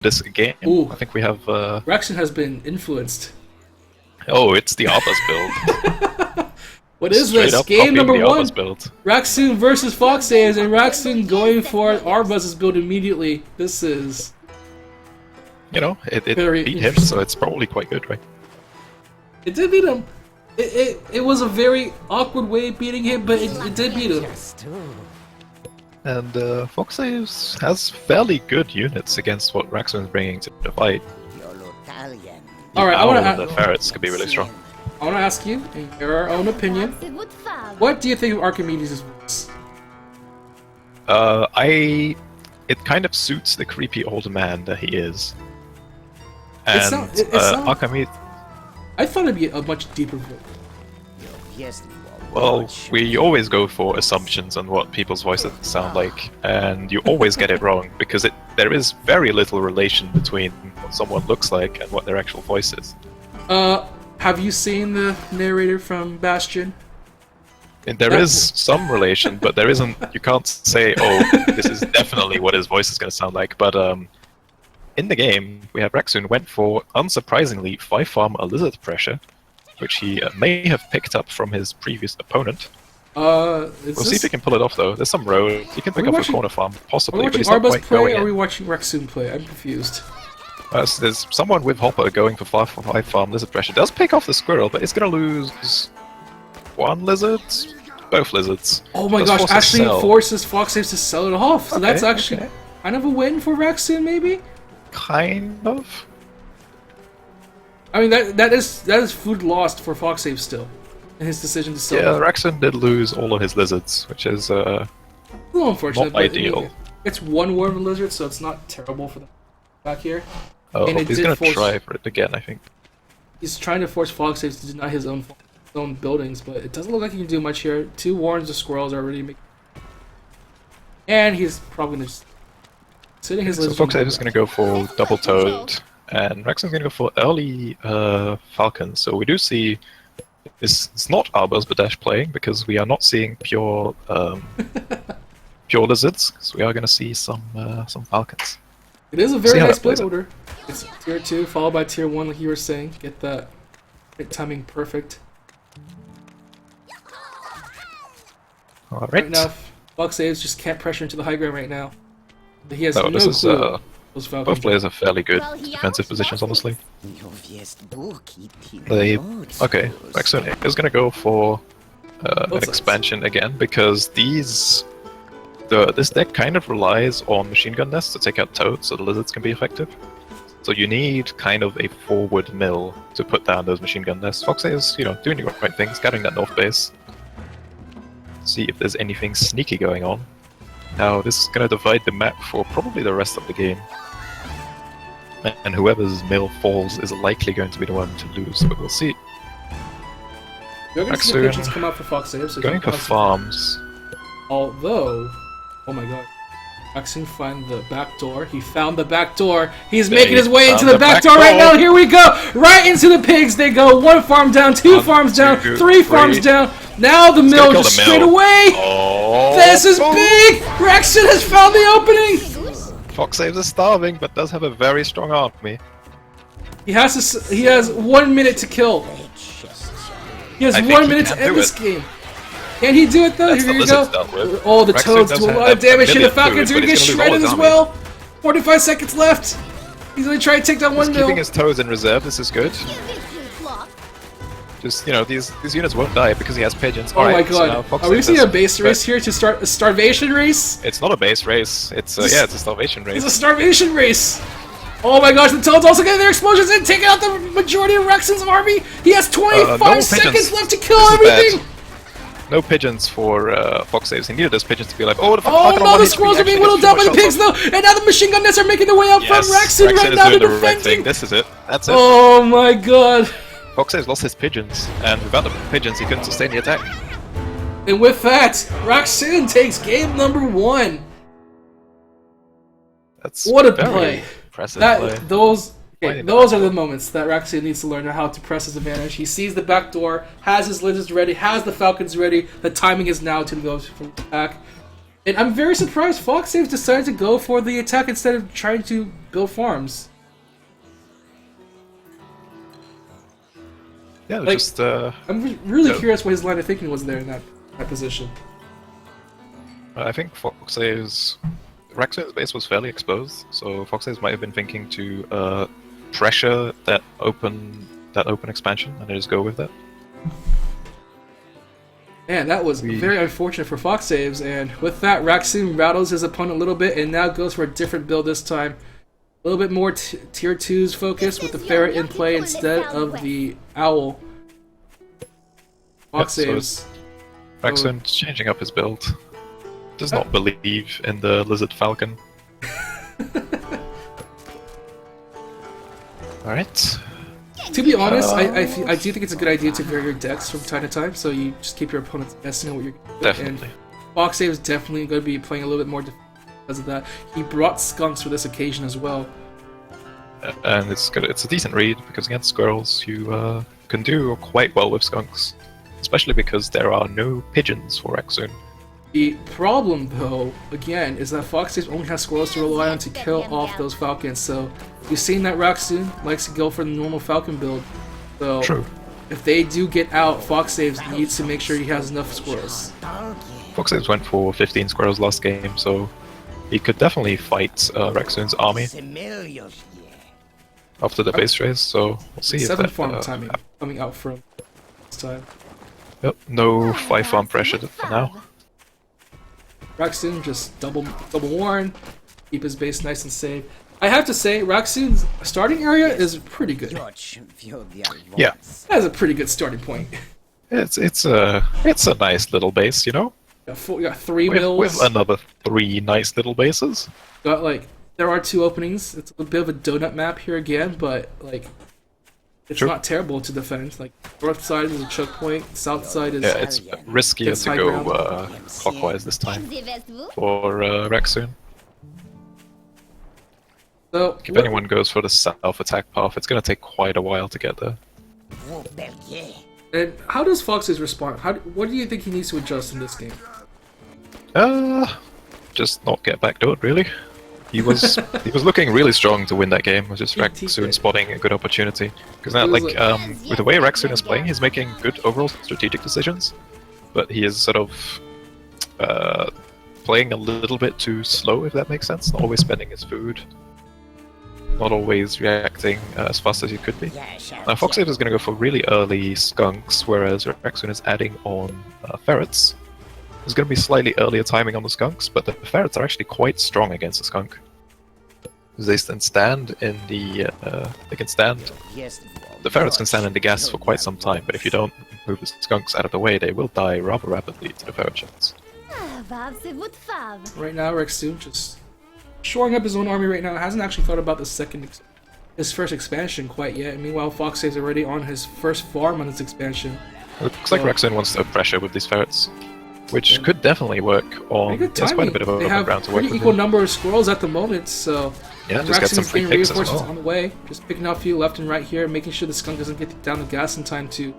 this game. Ooh. I think we have... Racksoon has been influenced. Oh, it's the Arbus build. What is Straight this? up Game copying number the 1. Arbus build. Racksoon versus Foxaves, and Racksoon going for Arbus' build immediately. This is... You know, it very beat him, so it's probably quite good, right? It did beat him. It was a very awkward way of beating him, but it did beat him. And Foxaves has fairly good units against what Racksoon's bringing to the fight. Alright, I want to... The ferrets could be really strong. I want to ask you, in your own opinion, what do you think of Archimedes' voice? It kind of suits the creepy old man that he is. And Archimedes... I thought it'd be a much deeper voice. Well, we always go for assumptions on what people's voices sound like, and you always get it wrong, because there is very little relation between what someone looks like and what their actual voice is. Have you seen the narrator from Bastion? And there is some relation, but there isn't. You can't say, "Oh, this is definitely what his voice is going to sound like." But in the game, we have Racksoon went for, unsurprisingly, 5-farm a lizard pressure, which he may have picked up from his previous opponent. We'll see if he can pull it off, though. There's some road. He can pick up a corner farm, possibly, but he's not quite going in. Or are we watching Racksoon play? I'm confused. So there's someone with Hopper going for 5-farm lizard pressure. Does pick off the squirrel, but it's going to lose one lizard? Both lizards. Oh my gosh, actually forces Foxaves to sell it off. So okay, that's actually kind of a win for Racksoon, maybe? Kind of. I mean, that is food lost for Foxaves still, in his decision to sell. Yeah, Racksoon did lose all of his lizards, which is a little unfortunate. Not ideal. I mean, it's one war of a lizard, so it's not terrible for them back here. Oh, he's gonna try for it again, I think. He's trying to force Foxaves to deny his own buildings, but it doesn't look like he can do much here. 2 warns of squirrels are already making. And he's probably gonna just sitting his lizard. So Foxaves is gonna go for double toad. And Racksoon's gonna go for early Falcon. So we do see it's not Arbus Badash playing, because we are not seeing pure pure lizards. So we are gonna see some Falcons. It is a very nice build order. It's tier 2 followed by tier 1, like you were saying. Get that timing perfect. Alright. Right now, Foxaves just can't pressure into the high ground right now. He has no this is, clue. Those Falcons. Both players have fairly good defensive positions, honestly. Okay, Racksoon is going to go for an expansion again, because this deck kind of relies on machine gun nests to take out toads so the lizards can be effective. So you need kind of a forward mill to put down those machine gun nests. Foxaves is, doing the right thing, scouting that north base. See if there's anything sneaky going on. Now, this is going to divide the map for probably the rest of the game. And whoever's mill falls is likely going to be the one to lose, but we'll see. You're going to see the pigeons come out for Foxaves. So going for farms. Although, oh my god. Racksoon find the back door. He found the back door. He's making his way into the back door right now. Here we go. Right into the pigs they go. 1 farm down, 2 farms down, 3 farms down. Now the mill just straight away. Oh, this is big. Racksoon has found the opening. Foxaves is starving, but does have a very strong army. He has 1 minute to kill. He has 1 minute to end this game. Can he do it though? Here you go. Oh, the toads do a lot of damage here. The Falcons are going to get shredded as well. 45 seconds left. He's going to try to take down 1 mill. He's keeping his toads in reserve. This is good. Just, these units won't die because he has pigeons. Oh my god. Are we seeing a base race here to start a starvation race? It's not a base race. It's it's a starvation race. It's a starvation race. Oh my gosh, the toads also getting their explosions in, taking out the majority of Racksoon's army. He has 25 seconds left to kill everything. No pigeons for Foxaves. He needed those pigeons to be like, oh, the squirrels are being whittled down by the pigs though, and now the machine gun nests are making their way up from Racksoon right now to defending. This is it. That's it. Oh my god. Foxaves lost his pigeons, and without the pigeons, he couldn't sustain the attack. And with that, Racksoon takes game number 1. That's what a play! Impressive play. Those are the moments that Racksoon needs to learn how to press his advantage. He sees the back door, has his lizards ready, has the Falcons ready. The timing is now to go for the attack. And I'm very surprised Foxaves decided to go for the attack instead of trying to build farms. Yeah, Like, just I'm really curious what his line of thinking was there in that position. I think Foxaves Racksoon's base was fairly exposed, so Foxaves might have been thinking to pressure that open expansion and just go with that. Man, that was very unfortunate for Foxaves, and with that, Racksoon rattles his opponent a little bit and now goes for a different build this time. A little bit more tier 2's focus with the ferret in play instead of the owl. Foxaves. Yep, so Racksoon's changing up his build. Does not believe in the lizard falcon. Alright. To be honest, I do think it's a good idea to vary your decks from time to time, so you just keep your opponents guessing what you're going to do. Definitely. And Foxaves is definitely going to be playing a little bit more because of that. He brought skunks for this occasion as well. And it's good. It's a decent read because against squirrels you can do quite well with skunks, especially because there are no pigeons for Racksoon. The problem, though, again, is that Foxaves only has squirrels to rely on to kill off those falcons. So you've seen that Racksoon likes to go for the normal falcon build. So True. If they do get out, Foxaves needs to make sure he has enough squirrels. Foxaves went for 15 squirrels last game, so he could definitely fight Racksoon's army after the base race. So we'll see if 7 that farm timing coming out from this time. Yep, no 5 farm pressure for now. Racksoon just double warn, keep his base nice and safe. I have to say, Racksoon's starting area is pretty good. Yeah, That's a pretty good starting point. it's a nice little base, you know. You got 3 mills. With another 3 nice little bases. Got there are 2 openings. It's a bit of a donut map here again, but it's not terrible to defend. North side is a choke point, south side is it's riskier to go clockwise this time for Racksoon. So if anyone goes for the south attack path, it's going to take quite a while to get there. And how does Foxes respond? What do you think he needs to adjust in this game? Just not get backdoored, really. He was looking really strong to win that game. It was just Racksoon spotting a good opportunity. Because now, with the way Racksoon is playing, he's making good overall strategic decisions, but he is sort of playing a little bit too slow, if that makes sense. Not always spending his food, not always reacting as fast as he could be. Now, Foxaves is going to go for really early skunks, whereas Racksoon is adding on ferrets. There's going to be slightly earlier timing on the skunks, but the ferrets are actually quite strong against the skunk. They can stand in the ferrets can stand in the gas for quite some time, but if you don't move the skunks out of the way, they will die rather rapidly to the ferret shots. Right now, Racksoon just shoring up his own army right now. Hasn't actually thought about his first expansion quite yet. Meanwhile, Foxaves already on his first farm on his expansion. It looks like Racksoon wants to pressure with these ferrets, which could definitely work on. There's quite a bit of open ground to work with. They have pretty equal number of squirrels at the moment, so yeah, just get some free picks as well. On the way, just picking out a few left and right here, making sure the skunk doesn't get down the gas in time to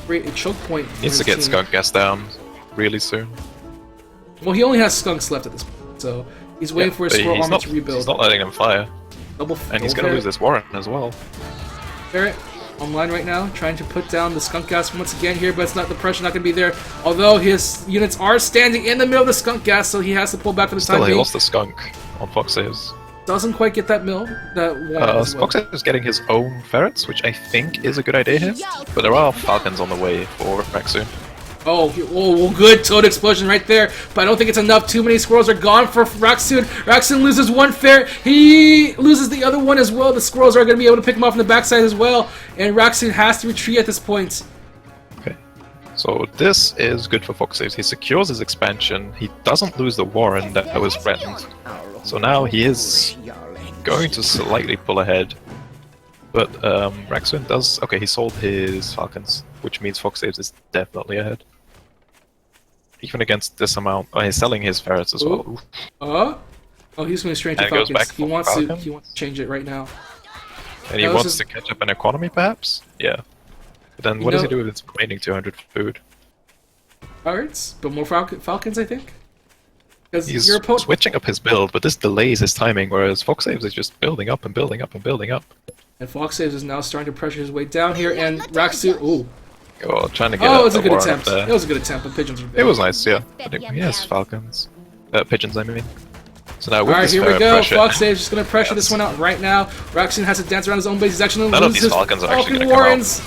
create a choke point. Needs to get skunk gas down really soon. Well, he only has skunks left at this point, so he's waiting for his squirrel army to rebuild. He's not letting them fire. And he's going to lose this warren as well. Ferret online right now, trying to put down the skunk gas once again here, but it's not, the pressure not going to be there. Although his units are standing in the middle of the skunk gas, so he has to pull back for the time being. He lost the skunk on Foxaves. Doesn't quite get that mill. Foxaves is getting his own ferrets, which I think is a good idea here. But there are falcons on the way for Racksoon. Oh, good toad explosion right there, but I don't think it's enough. Too many squirrels are gone for Racksoon. Racksoon loses one ferret. He loses the other one as well. The squirrels are going to be able to pick him off on the backside as well, and Racksoon has to retreat at this point. Okay, so this is good for Foxaves. He secures his expansion. He doesn't lose the warren that was threatened. So now he is going to slightly pull ahead. But Racksoon does... Okay, he sold his falcons, which means Foxaves is definitely ahead. Even against this amount... Oh, he's selling his ferrets as well. Oh, he's going straight to falcons. He wants to change it right now. And he wants to catch up in economy, perhaps? Yeah. But then what does he do with his remaining 200 food? Alright, but more falcons, I think? He's switching up his build, but this delays his timing, whereas Foxaves is just building up and building up and building up. And Foxaves is now starting to pressure his way down here, and Racksoon... Ooh. Oh, trying to get it was a good attempt. It was a good attempt, but Pigeons were big. It was nice, yeah. But yes, Falcons. Pigeons, I mean. So now with Alright, this here we go. pressure, Foxaves just going to pressure this one out right now. Racksoon has to dance around his own base. He's actually going to lose his Falcons are actually Falcon gonna Warrens.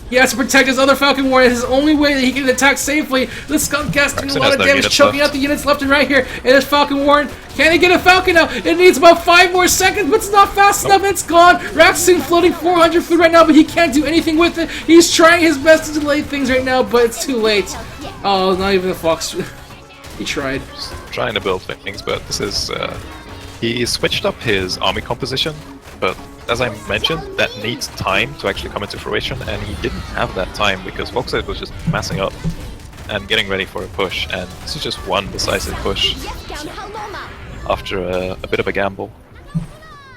He has to protect his other Falcon Warren. It's his only way that he can attack safely. The Skunk Gas doing a lot of damage, choking out the units left and right here. And his Falcon Warren, can he get a Falcon now? It needs about 5 more seconds, but it's not fast enough. It's gone. Racksoon floating 400 food right now, but he can't do anything with it. He's trying his best to delay things right now, but it's too late. Oh, not even the Fox. He tried. Just trying to build things, but this is... he switched up his army composition, but as I mentioned, that needs time to actually come into fruition, and he didn't have that time because Foxaves was just massing up and getting ready for a push, and this is just one decisive push after a bit of a gamble.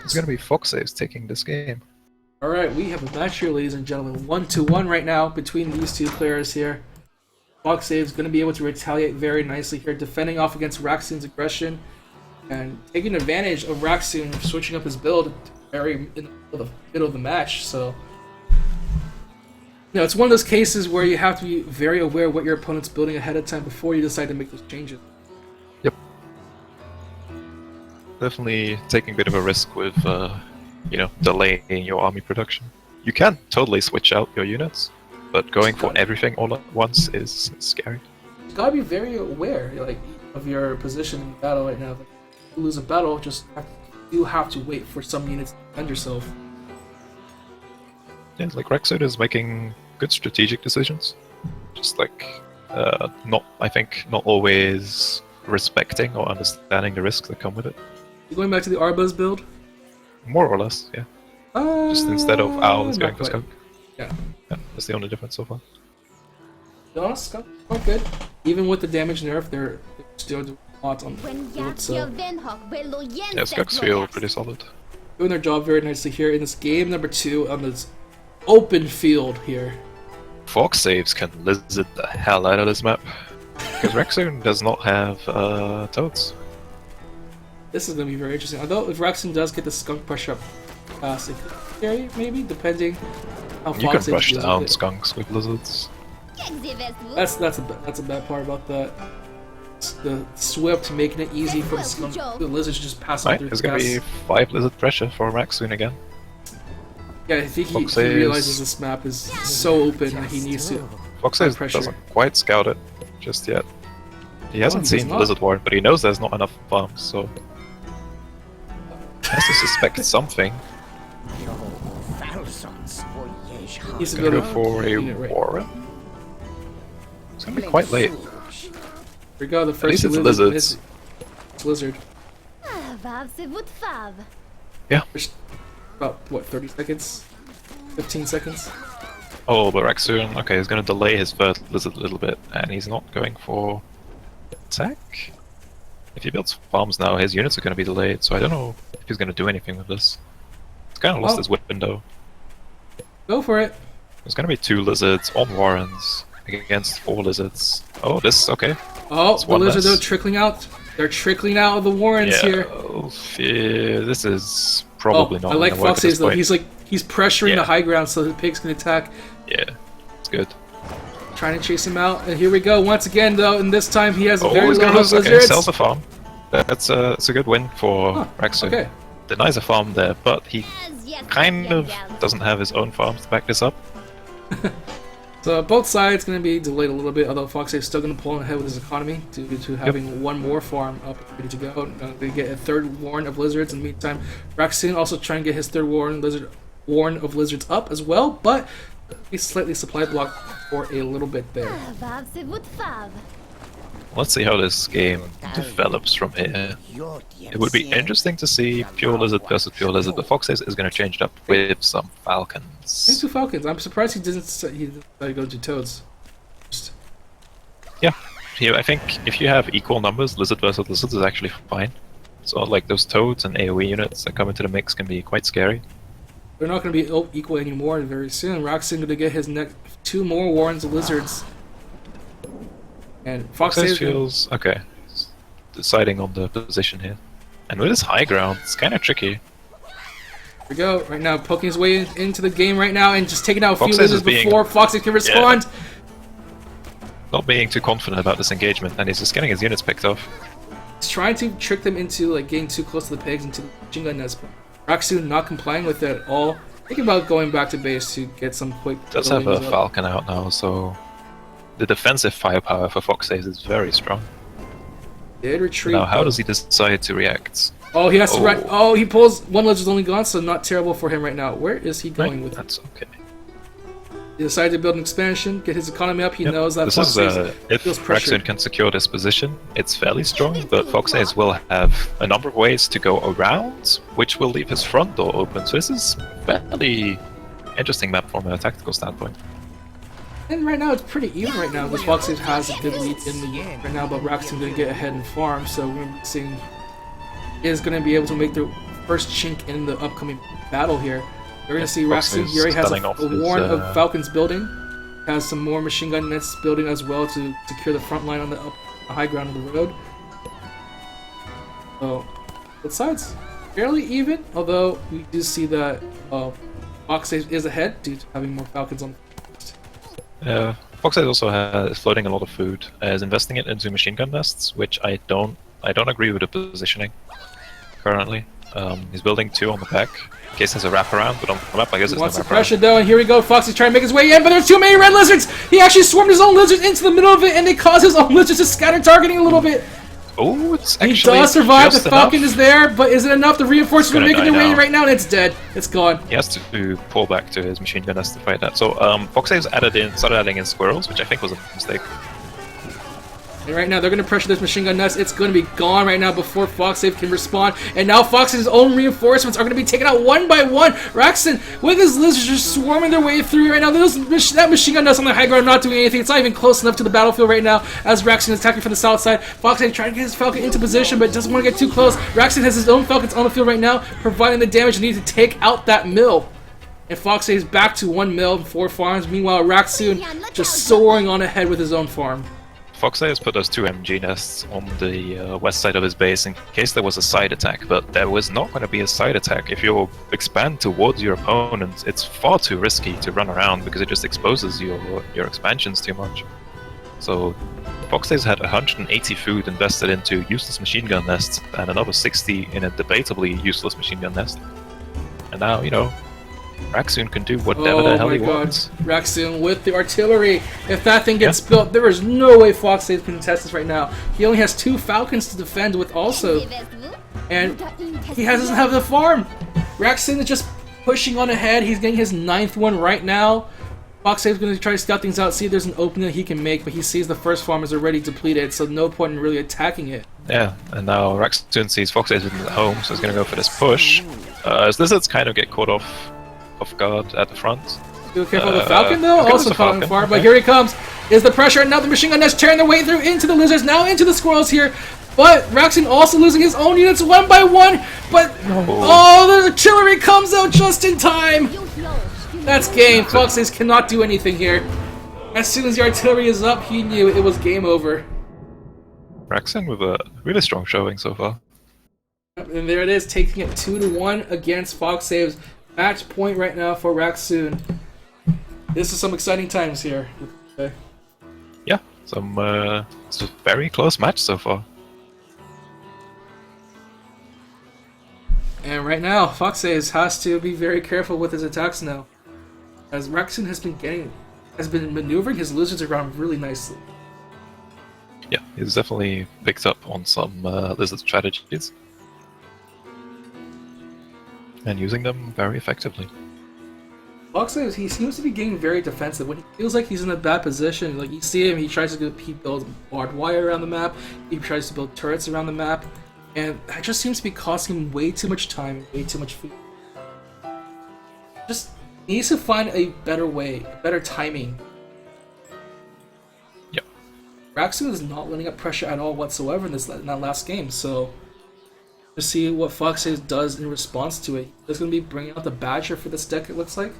It's going to be Foxaves taking this game. Alright, we have a match here, ladies and gentlemen. 1-1 right now between these two players here. Foxaves going to be able to retaliate very nicely here, defending off against Racksoon's aggression and taking advantage of Racksoon switching up his build very in the middle of the match. So, it's one of those cases where you have to be very aware of what your opponent's building ahead of time before you decide to make those changes. Yep. Definitely taking a bit of a risk with, delaying your army production. You can totally switch out your units, but going for everything all at once is scary. You gotta be very aware, of your position in battle right now. If you lose a battle, you have to wait for some units to defend yourself. Yeah, Racksoon is making good strategic decisions. Just not always respecting or understanding the risks that come with it. You going back to the Arbuz build? More or less, yeah. Just instead of Owls going for Skunk. Yeah. That's the only difference so far. No, Skunk good. Even with the damage nerf, they're still doing a lot on build, so. Yeah, Skunks feel pretty solid. Doing their job very nicely here in this game number 2 on this open field here. Foxaves can lizard the hell out of this map. Because Racksoon does not have toads. This is going to be very interesting. Although if Racksoon does get the Skunk pressure up fast, it could be scary, maybe, depending how You can rush down skunks with lizards. That's a bad part about that. The Swift making it easy for the lizards to just pass on through the There's gonna be 5 lizard pressure for Racksoon again. Yeah, I think he realizes this map is so open that he needs to. Foxaves doesn't quite scout it just yet. He hasn't seen the lizard ward, but he knows there's not enough farms, so he has to suspect something. He's gonna go for a warren. It's gonna be quite late. Here we go, the first At least it's lizards. It's lizard. Yeah. About, what, 30 seconds? 15 seconds? Oh, but Racksoon, okay, he's gonna delay his first lizard a little bit, and he's not going for attack? If he builds farms now, his units are gonna be delayed, so I don't know if he's gonna do anything with this. He's kinda lost his window. Go for it. There's gonna be 2 lizards on warrens against 4 lizards. Oh, okay. Oh, the lizards are trickling out. They're trickling out of the warrens here. Oh, this is probably not. I like Foxaves though. He's pressuring the high ground so the pigs can attack. Yeah, it's good. Trying to chase him out, and here we go once again though. And this time he has a very low lizards. lizards. Okay, sells a farm. That's a good win for Racksoon. Okay. Denies a farm there, but he kind of doesn't have his own farms to back this up. So both sides going to be delayed a little bit, although Foxaves is still going to pull ahead with his economy due to having one more farm up ready to go. They get a third warren of lizards. In the meantime, Racksoon also trying to get his third warren of lizards up as well, but he's slightly supply blocked for a little bit there. Let's see how this game develops from here. It would be interesting to see pure lizard versus pure lizard, but Foxaves is going to change it up with some falcons. 2 falcons. I'm surprised he didn't go to toads. Yeah, I think if you have equal numbers, lizard versus lizard is actually fine. So like those toads and AoE units that come into the mix can be quite scary. They're not going to be equal anymore very soon. Racksoon going to get his next 2 more warrens of lizards. And Foxaves feels okay. deciding on the position here. And with his high ground, it's kind of tricky. Here we go. Right now, poking his way into the game right now and just taking out a few losers before Foxaves can respond. Yeah, not being too confident about this engagement, and he's just getting his units picked off. He's trying to trick them into like getting too close to the pigs and to the machine gun nest. Racksoon not complying with it at all. Thinking about going back to base to get some quick. Does have a Falcon out now, so the defensive firepower for Foxaves is very strong. Did retreat. Now, how does he decide to react? Oh, he has to react. Oh, he pulls. One lizard's only gone, so not terrible for him right now. Where is he going with it? That's okay. He decided to build an expansion, get his economy up. He knows that this is if Racksoon can secure this position, it's fairly strong, but Foxaves will have a number of ways to go around, which will leave his front door open. So this is fairly interesting map from a tactical standpoint. And right now it's pretty even right now. The Foxaves has a good lead in the game right now, but Racksoon going to get ahead and farm, so we're seeing is going to be able to make the first chink in the upcoming battle here. We're going to see Racksoon here has a warren of Falcons building, has some more machine gun nets building as well to secure the front line on the high ground of the road. So, both sides fairly even, although we do see that Foxaves is ahead due to having more Falcons on. Foxaves also is floating a lot of food, is investing it into machine gun nests, which I don't agree with the positioning currently. He's building 2 on the back. In case there's a wraparound, but on the map I guess it's no wants wraparound. the pressure though, and here we go. Fox is trying to make his way in, but there's too many red lizards! He actually swarmed his own lizards into the middle of it, and they cause his own lizards to scatter targeting a little bit. Oh, it's actually he does survive, the Falcon enough. Is there, but is it enough? The reinforcements are making their way in right now, and it's dead. It's gone. He has to pull back to his machine gun nest to fight that. So Foxaves started adding in squirrels, which I think was a mistake. And right now, they're going to pressure this machine gun nest. It's going to be gone right now before Foxaves can respond. And now Foxaves' own reinforcements are going to be taken out one by one. Racksoon, with his lizards, just swarming their way through right now. That machine gun nest on the high ground not doing anything. It's not even close enough to the battlefield right now as Racksoon is attacking from the south side. Foxaves trying to get his Falcon into position, but doesn't want to get too close. Racksoon has his own Falcons on the field right now, providing the damage needed to take out that mill. And Foxaves back to 1 mill and 4 farms. Meanwhile, Racksoon just soaring on ahead with his own farm. Foxaves put those 2 MG nests on the west side of his base in case there was a side attack, but there was not going to be a side attack. If you expand towards your opponent, it's far too risky to run around because it just exposes your expansions too much. So Foxaves had 180 food invested into useless machine gun nests and another 60 in a debatably useless machine gun nest. And now, you know, Racksoon can do whatever the hell he wants. Racksoon with the artillery. If that thing gets built, there is no way Foxaves can contest this right now. He only has 2 Falcons to defend with also. And he doesn't have the farm. Racksoon is just pushing on ahead. He's getting his 9th one right now. Foxaves is going to try to scout things out, see if there's an opening that he can make, but he sees the first farm is already depleted, so no point in really attacking it. Yeah, and now Racksoon sees Foxaves in the home, so he's going to go for this push. As lizards kind of get caught off guard at the front. Be careful of the Falcon though, also caught on fire, but here he comes. Is the pressure, and now the machine gun nest tearing their way through into the lizards, now into the squirrels here. But Racksoon also losing his own units 1 by 1, but the artillery comes out just in time. That's game. Foxaves cannot do anything here. As soon as the artillery is up, he knew it was game over. Racksoon with a really strong showing so far. And there it is, taking it 2-1 against Foxaves. Match point right now for Racksoon. This is some exciting times here. Okay. Yeah, it's a very close match so far. And right now, Foxaves has to be very careful with his attacks now, as Racksoon has been maneuvering his lizards around really nicely. Yeah, he's definitely picked up on some lizard strategies. And using them very effectively. Foxaves, he seems to be getting very defensive. When he feels like he's in a bad position, like you see him, he builds barbed wire around the map, he tries to build turrets around the map, and that just seems to be costing him way too much time, way too much food. Just needs to find a better way, better timing. Yep. Racksoon is not letting up pressure at all whatsoever in that last game, so to see what Foxaves does in response to it. He's going to be bringing out the Badger for this deck, it looks like.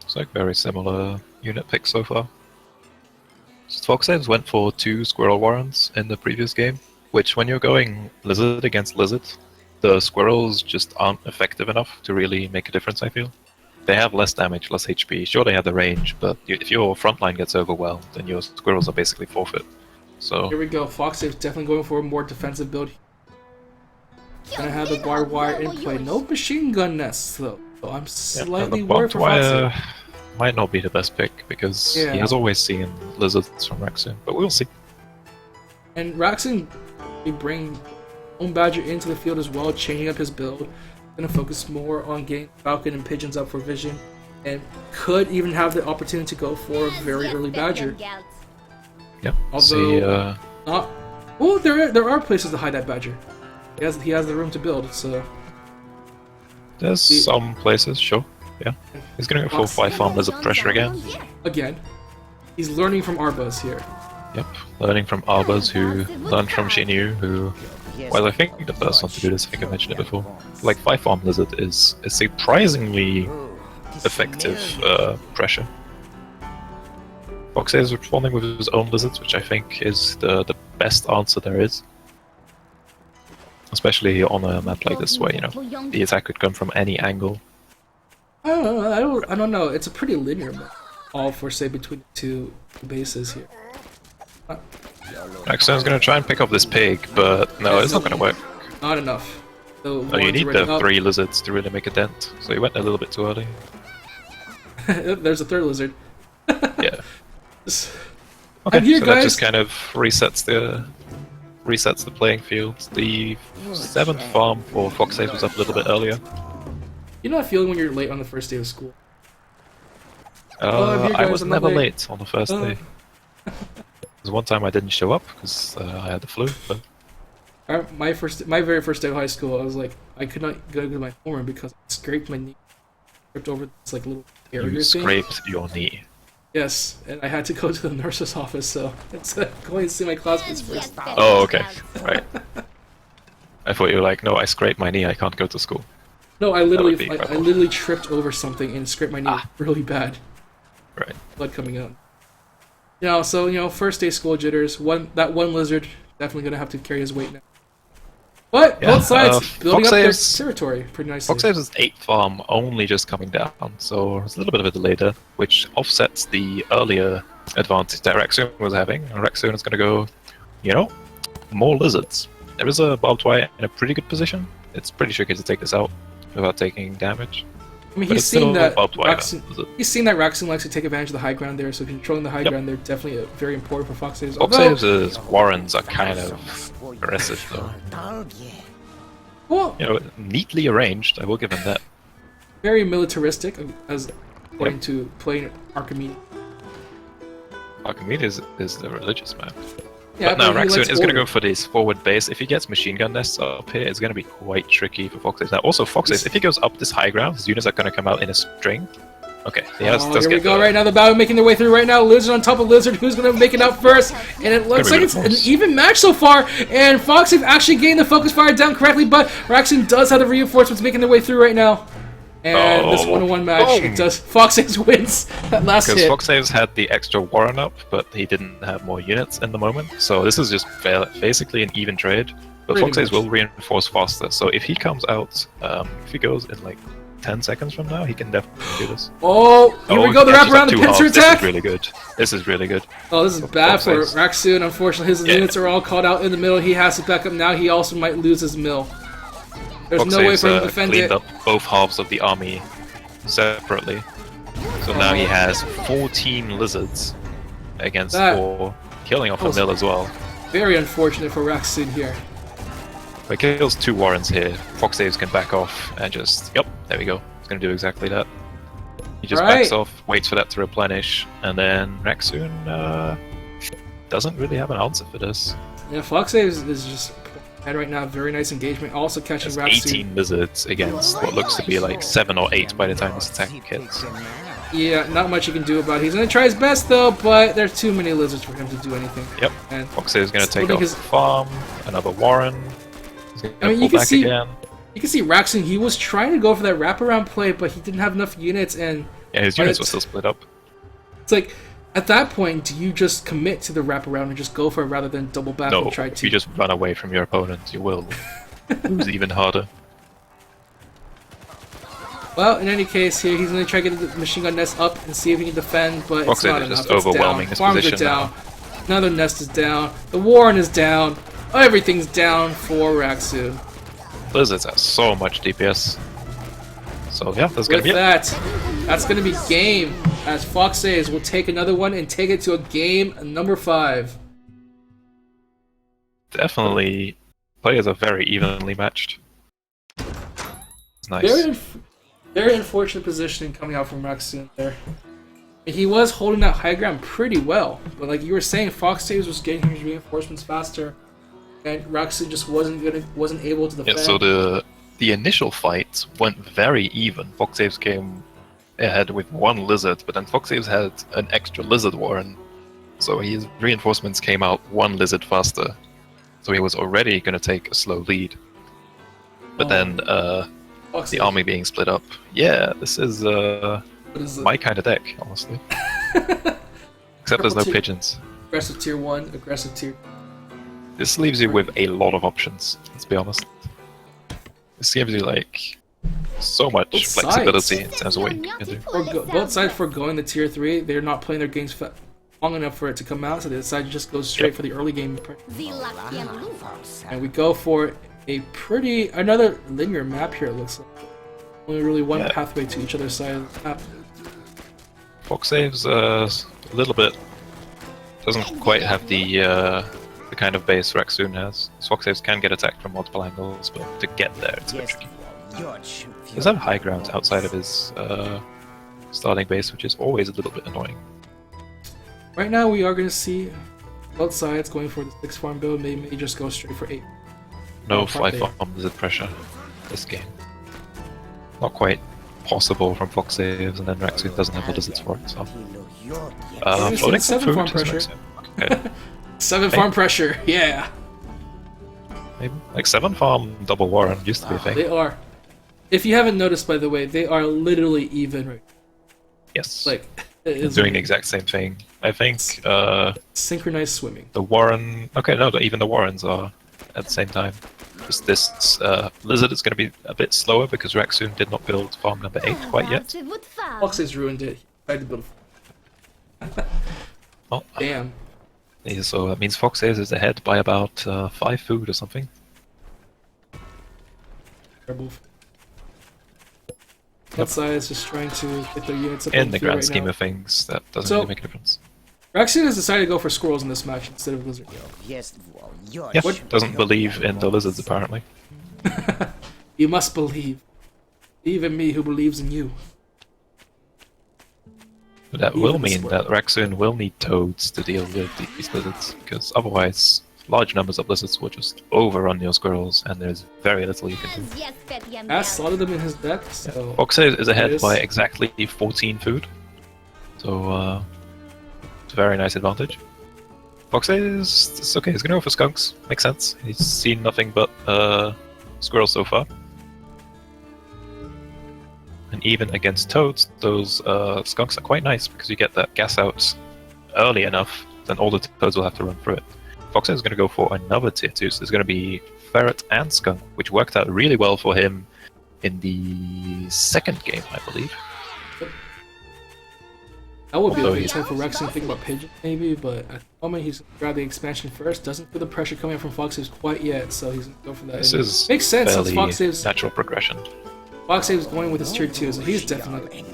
It's like very similar unit picks so far. Foxaves went for 2 Squirrel Warrens in the previous game, which when you're going lizard against lizard, the squirrels just aren't effective enough to really make a difference, I feel. They have less damage, less HP. Sure, they have the range, but if your front line gets overwhelmed, then your squirrels are basically forfeit. So here we go. Foxaves definitely going for a more defensive build. Gonna have the barbed wire in play. No machine gun nests though. So I'm slightly worried for Foxaves. Might not be the best pick because he has always seen lizards from Racksoon, but we'll see. And Racksoon, we bring Lone Badger into the field as well, changing up his build. Gonna focus more on getting Falcon and Pigeons up for vision, and could even have the opportunity to go for a very early Badger. Yep. Although not. Well, there are places to hide that Badger. He has the room to build. So there's some places, sure. Yeah. He's gonna go for 5-farm lizard pressure again. Again. He's learning from Arbuz here. Yep. Learning from Arbuz, who learned from Shinyu, who was I think the first one to do this. I think I mentioned it before. Like 5-farm lizard is a surprisingly effective pressure. Foxaves is responding with his own lizards, which I think is the best answer there is. Especially on a map like this, where the attack could come from any angle. I don't know. It's a pretty linear map, all for say between the two bases here. Racksoon's gonna try and pick up this pig, but no, it's not gonna work. Not enough. No, you need the 3 lizards to really make a dent, so he went a little bit too early. There's a 3rd lizard. Yeah. Okay, here, so guys. that just kind of resets the playing field. The 7th farm for Foxaves was up a little bit earlier. You know that feeling when you're late on the first day of school? I was never late on the first day. There's one time I didn't show up because I had the flu. But... My very first day of high school, I was like, I could not go to my homeroom because I scraped my knee, tripped over this like little area thing. You scraped your knee. Yes, and I had to go to the nurse's office, so it's going to see my classmates first. Oh, okay, right. I thought you were like, no, I scraped my knee, I can't go to school. No, I literally tripped over something and scraped my knee really bad. Right. Blood coming out. So first day school jitters. That one lizard definitely gonna have to carry his weight now. But both sides building up their territory pretty nicely. Foxaves' 8th farm only just coming down, so there's a little bit of a delay there, which offsets the earlier advantage that Racksoon was having. And Racksoon is going to go, more lizards. There is a barbed wire in a pretty good position. It's pretty tricky to take this out without taking damage. I mean, he's seen that Racksoon likes to take advantage of the high ground there, so controlling the high ground there definitely very important for Foxaves. Foxaves' warrens are kind of aggressive, though. Well, neatly arranged, I will give him that. Very militaristic, as according to playing Archimedes. Archimedes is the religious man. Yeah, but now Racksoon is going to go for this forward base. If he gets machine gun nests up here, it's going to be quite tricky for Foxaves. Now, also Foxaves, if he goes up this high ground, his units are going to come out in a string. Okay, he has. Here we go. Right now, the battle making their way through. Right now, Lizard on top of Lizard. Who's going to make it out first? And it looks like it's an even match so far. And Foxaves actually getting the focus fire down correctly, but Racksoon does have the reinforcements making their way through right now. And this 1-on-1 match, Foxaves wins that last hit. Because Foxaves had the extra warren up, but he didn't have more units in the moment. So this is just basically an even trade. But Foxaves will reinforce faster. So if he comes out, if he goes in like 10 seconds from now, he can definitely do this. Oh, here we go, the wrap around the pincer attack! This is really good. This is really good. Oh, this is bad for Racksoon. Unfortunately, his units are all caught out in the middle. He has to back up now. He also might lose his mill. There's no way for him to defend cleaned up both halves of the army separately. So now he has 14 lizards against 4, killing off a mill as well. Very unfortunate for Racksoon here. If he kills 2 warrens here, Foxaves can back off and just, there we go. He's going to do exactly that. He just backs off, waits for that to replenish, and then Racksoon doesn't really have an answer for this. Yeah, Foxaves is just... And right now, very nice engagement. Also catching Racksoon. 18 lizards against what looks to be like 7 or 8 by the time this attack hits. Yeah, not much you can do about it. He's going to try his best though, but there's too many lizards for him to do anything. Yep. And Foxaves is going to take off his farm, another warren. I mean, you can see Racksoon. He was trying to go for that wraparound play, but he didn't have enough units, and yeah, his units were still split up. It's like At that point, do you just commit to the wraparound and just go for it rather than double back No, and try if to? you just run away from your opponent, you will lose even harder. Well, in any case, here he's going to try to get the machine gun nest up and see if he can defend, but it's Foxaves not is enough. just It's overwhelming down. his Farms are position down. now. Another nest is down. The Warren is down. Everything's down for Racksoon. Lizards have so much DPS. So yeah, there's gonna With be that, that's going to be game, as Foxaves will take another one and take it to a game number 5. Definitely, players are very evenly matched. It's nice. Very unfortunate positioning coming out from Racksoon there. He was holding that high ground pretty well, but like you were saying, Foxaves was getting his reinforcements faster, and Racksoon just wasn't able to defend. Yeah, so the initial fight went very even. Foxaves came ahead with 1 lizard, but then Foxaves had an extra lizard warren, so his reinforcements came out 1 lizard faster. So he was already going to take a slow lead. But then the army being split up. Yeah, this is my kind of deck, honestly. Except there's no pigeons. Aggressive tier 1, aggressive tier. This leaves you with a lot of options, let's be honest. This gives you like so much Both flexibility sides. in terms of what you can do. Both sides foregoing the tier 3, they're not playing their games long enough for it to come out, so they decide to just go straight for the early game. And we go for another linear map here, it looks like. Only really one pathway to each other's side of the map. Foxaves a little bit doesn't quite have the kind of base Racksoon has. Foxaves can get attacked from multiple angles, but to get there it's a bit tricky. He does have high ground outside of his starting base, which is always a little bit annoying. Right now we are going to see both sides going for the 6 farm build. They may just go straight for 8. No 5 farm lizard pressure this game. Not quite possible from Foxaves, and then Racksoon doesn't have the lizards for it, so... floating 7 farm food pressure. Okay. 7 farm pressure, yeah! Maybe. Like 7 farm double warren used to be a thing. They are. If you haven't noticed, by the way, they are literally even right. Yes. Like, it is doing the exact same thing. I think synchronized swimming. the warren... Okay, no, even the warrens are at the same time. Just this lizard is going to be a bit slower because Racksoon did not build farm number 8 quite yet. Foxaves ruined it. He tried to build Oh, damn. yeah, so that means Foxaves is ahead by about 5 food or something. Terrible. That side is just trying to get their units up In the grand right scheme now. of things, that doesn't really make a difference. Racksoon has decided to go for squirrels in this match instead of lizard. Yeah, doesn't believe in the lizards apparently. You must believe. Believe in me who believes in you. But that will mean that Racksoon will need toads to deal with these lizards, because otherwise large numbers of lizards will just overrun your squirrels, and there's very little you can do. Has slotted them in his deck, so... Foxaves is ahead by exactly 14 food, so it's a very nice advantage. Foxaves, it's okay, he's gonna go for skunks, makes sense. He's seen nothing but squirrels so far. And even against toads, those skunks are quite nice because you get that gas out early enough, then all the toads will have to run through it. Foxaves is going to go for another tier 2, so there's going to be ferret and skunk, which worked out really well for him in the second game, I believe. That would be a good time for Racksoon to think about pigeon, maybe, but at the moment he's going to grab the expansion first. Doesn't feel the pressure coming up from Foxaves quite yet, so he's going to go for that. This is makes sense since fairly Foxaves... natural progression. Foxaves going with his tier 2, so he's definitely...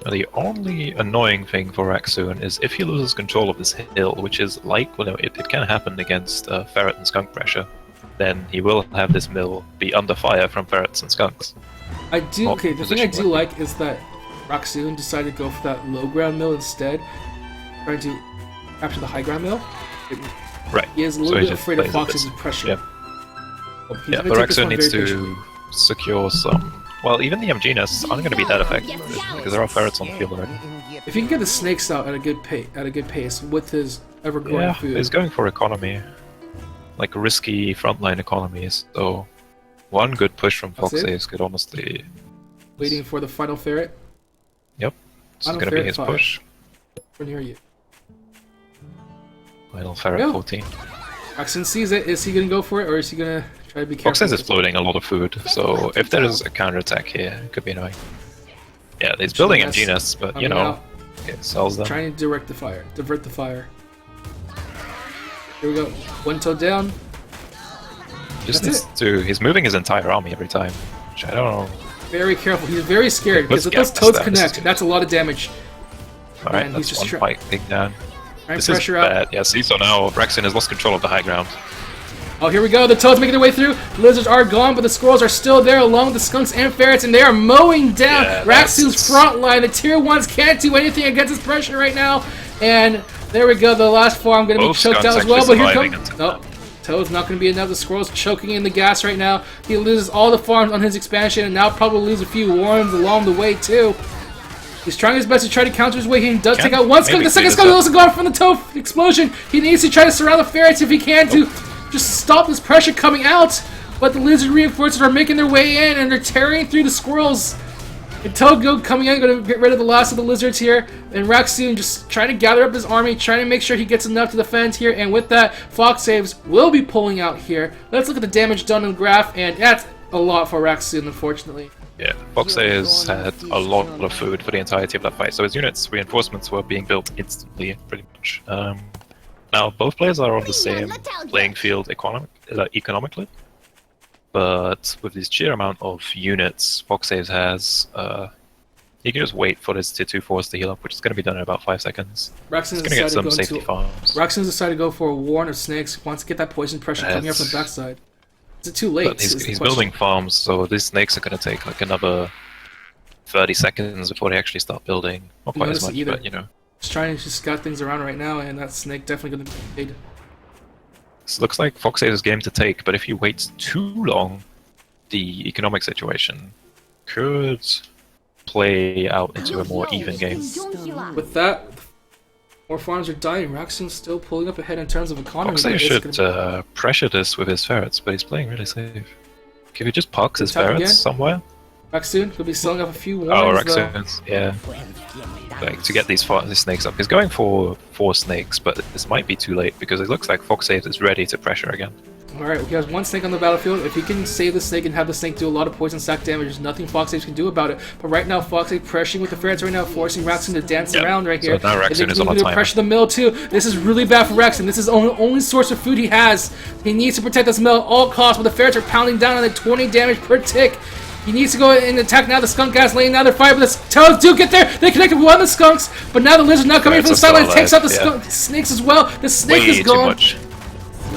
Now, the only annoying thing for Racksoon is if he loses control of this hill, which is like, well, no, it can happen against ferret and skunk pressure, then he will have this mill be under fire from ferrets and skunks. The thing I do like is that Racksoon decided to go for that low ground mill instead, trying to capture the high ground mill. Right. He is a little bit afraid of Fox's pressure. Yeah, but Racksoon needs to secure some... Well, even the MG nests aren't going to be that effective, because there are ferrets on the field already. If he can get the snakes out at a good pace with his ever-growing food... he's going for economy. Like, risky frontline economies, so... One good push from Foxaves could honestly... Waiting for the final ferret? Yep. This is going to be his push. We're near you. Final ferret 14. Racksoon sees it. Is he gonna go for it, or is he gonna try to be careful? Foxaves is floating a lot of food, so if there is a counterattack here, it could be annoying. Yeah, he's building a genus, but you know, it sells them. Trying to divert the fire. Here we go. One toe down. He's moving his entire army every time, which I don't know. Very careful. He's very scared because if those toads connect, that's a lot of damage. Alright, that's one fight thing down. This is pressure bad. out. Yeah, see, so now Racksoon has lost control of the high ground. Oh, here we go. The toads making their way through. The lizards are gone, but the squirrels are still there along with the skunks and ferrets, and they are mowing down Racksoon's front line. The tier 1s can't do anything against this pressure right now. And there we go. The last farm going to be choked out as well, but here comes... Nope. Toad's not going to be enough. The squirrel's choking in the gas right now. He loses all the farms on his expansion, and now probably lose a few warrens along the way, too. He's trying his best to try to counter his way. He does take out one skunk. The second skunk is also gone from the toad explosion. He needs to try to surround the ferrets if he can to just stop this pressure coming out. But the lizard reinforcements are making their way in, and they're tearing through the squirrels. And Toad coming in, going to get rid of the last of the lizards here. And Racksoon just trying to gather up his army, trying to make sure he gets enough to defend here. And with that, Foxaves will be pulling out here. Let's look at the damage done in the graph, and that's a lot for Racksoon, unfortunately. Yeah, Foxaves had a lot of food for the entirety of that fight, so his units' reinforcements were being built instantly, pretty much. Now, both players are on the same playing field economically, but with this sheer amount of units Foxaves has, you can just wait for this tier 2 force to heal up, which is going to be done in about 5 seconds. Racksoon's going to get some safety farms. Racksoon's decided to go for a warren of snakes, wants to get that poison pressure coming up from the backside. Is it too late? But he's building farms, so these snakes are going to take like another 30 seconds before they actually start building. Not quite as much, but you know. Just trying to scout things around right now, and that snake definitely going to be paid. This looks like Foxaves' game to take, but if he waits too long, the economic situation could play out into a more even game. With that, more farms are dying. Racksoon's still pulling up ahead in terms of economy. Foxaves should pressure this with his ferrets, but he's playing really safe. Can he just parks his ferrets somewhere? Racksoon will be selling off a few warrens. Oh, Racksoon's, yeah. Like, to get these snakes up. He's going for 4 snakes, but this might be too late because it looks like Foxaves is ready to pressure again. Alright, he has 1 snake on the battlefield. If he can save the snake and have the snake do a lot of poison sack damage, there's nothing Foxaves can do about it. But right now, Foxaves pressuring with the ferrets right now, forcing Racksoon to dance around right here. So now Racksoon is on a timer. Pressure the mill too. This is really bad for Racksoon. This is the only source of food he has. He needs to protect this mill at all costs, but the ferrets are pounding down on it, 20 damage per tick. He needs to go and attack now. The skunk gas laying down their fire, but the toads do get there. They connected with one of the skunks, but now the lizard now coming from the sidelines takes out the snakes as well. The snake is gone.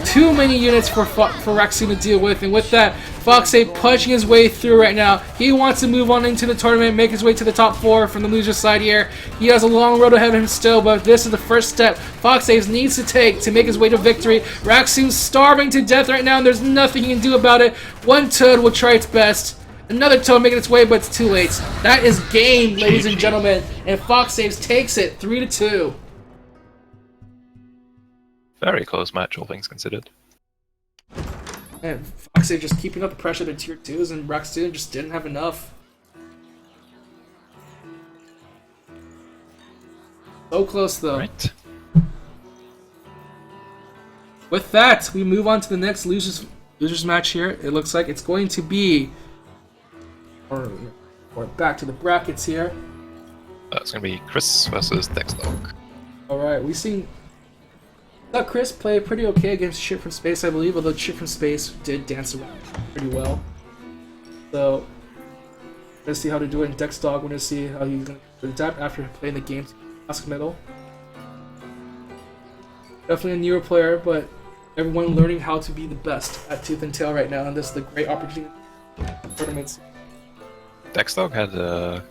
Too many units for Racksoon to deal with, and with that, Foxaves punching his way through right now. He wants to move on into the tournament, make his way to the top 4 from the loser side here. He has a long road ahead of him still, but this is the first step Foxaves needs to take to make his way to victory. Racksoon's starving to death right now, and there's nothing he can do about it. One toad will try its best. Another toad making its way, but it's too late. That is game, ladies and gentlemen, and Foxaves takes it 3-2. Very close match, all things considered. Man, Foxaves just keeping up the pressure to tier 2s, and Racksoon just didn't have enough. So close, though. Right. With that, we move on to the next losers match here. It looks like it's going to be... Or back to the brackets here. It's going to be Chris versus Dexdog. Alright, we've seen... Chris play pretty okay against Shit from Space, I believe, although Shit from Space did dance around pretty well. So, let's see how to do it in Dexdog. We're going to see how he's going to adapt after playing the game Ask Metal. Definitely a newer player, but everyone learning how to be the best at Tooth and Tail right now, and this is the great opportunity for tournaments. Dexdog had a